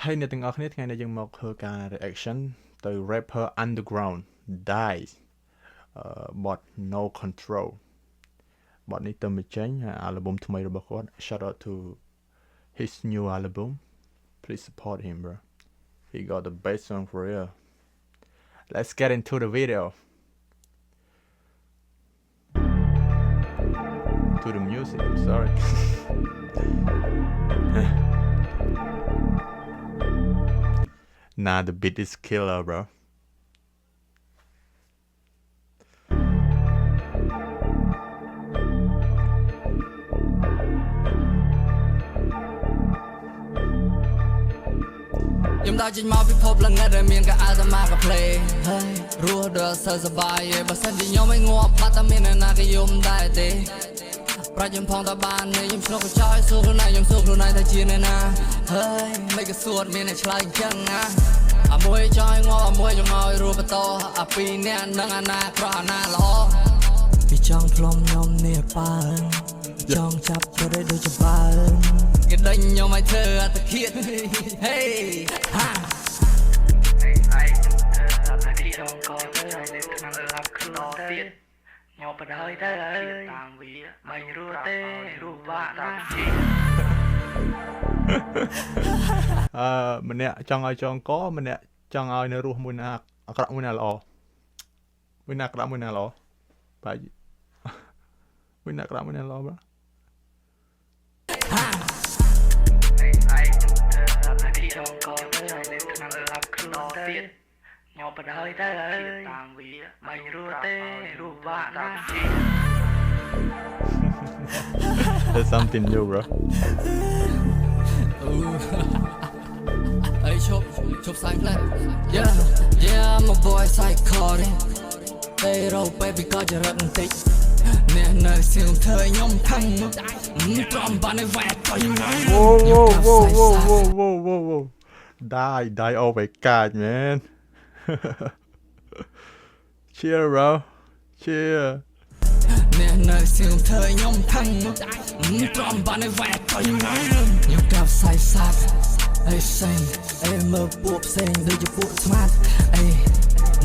Hay អ្នកទាំងអស់គ្នាថ្ងៃនេះយើងមកធ្វើការ reaction ទៅ rapper underground dies bot no control បទនេះទៅមកចេញ album ថ្មីរបស់គាត់ shout out to his new album please support him bro he got the best song for real let's get into the video to the music I'm sorry nah the beat is killer bro Yum da jin ma pi pop la ngat ra mien ka a ta ma ka play hey ru do sa sa ba ye ba san di nyom ai ngo ba ta mien na ka yum dai te pra yum phong ta ban ne yum sno ko choi su ko nai yum su ko nai ta chin na hey mai ka suot mien na chlai chang na a moi choi ngo a moi jong ngoi ru ba to a pi ne nang ana kra na lo pi chong plom nyom ne pa chong chap cho dai do cha ba cái đánh nhau mày thơ ta khiết hey ha ai ta đi đâu có tới lên thằng làm khăn đó tiền nhau bật hơi tới tàng vì mày rùa tê rùa vạ na mình nè trong ai trong có mình nè trong ai nơi rùa mùi nè cọ mùi nè lò mùi nè cọ mùi nè lò phải mùi nè cọ mùi nè lò bro trong có tới lên thằng làm khăn đó tiền nhau bật hơi tới tàng vì mày rùa tê rùa vạ na There's something new bro Hey chụp xanh lên yeah yeah my boy psychotic hey roll baby cóจะrất tích nè nơi siêu thời nhóm thăng tròn bàn này vẹt coi ngay whoa die oh my god man cheer bro cheer nè nơi siêu thời nhóm thăng tròn bàn này vẹt coi ngay nhóm cặp sai sát ê xanh ê mơ buộc xanh đôi cho buộc smart ê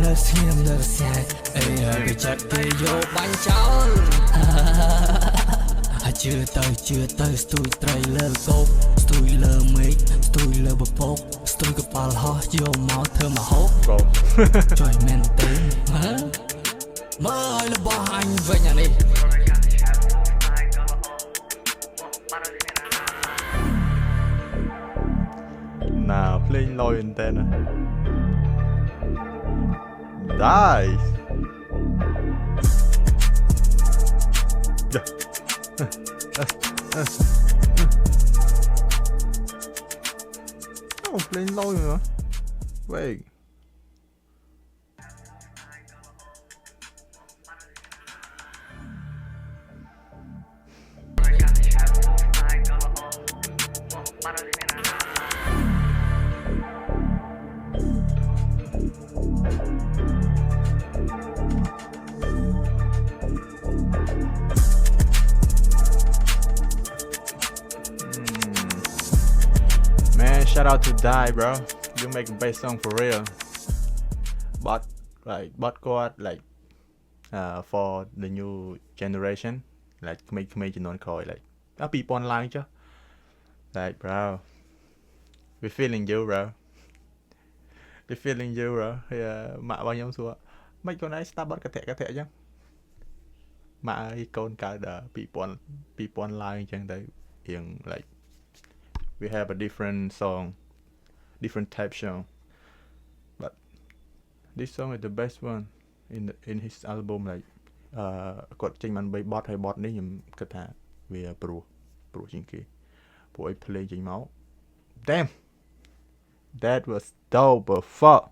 nơi xiêm nơi xe ê bị chặt cây vô bánh cháo chưa tới stui trailer cốt stui lơ mấy stui lơ bờ pop stui cái pal ho vô máu thơm mà hốt trời men tới mơ ơi là bỏ anh về nhà đi nào playing low antenna dies oh playing low nữa wait Man, shout out to Die, bro. You make a best song for real. But God, like, for the new generation, like, make you non call like, people online, chứ. Like, bro, we feeling you, bro. We feeling you, bro. Yeah, mạ bao nhiêu xua. Mấy con này start bắt cái thẻ chứ. Mạ cái con cả the people online chẳng đấy, hiện like. We have a different song, different type song, but this song is the best one in his album. Like, គាត់ចេញបាន3បទហើយបទនេះខ្ញុំគិតថាវាព្រោះជាងគេព្រោះឲ្យ play ចេញមក damn that was dope as fuck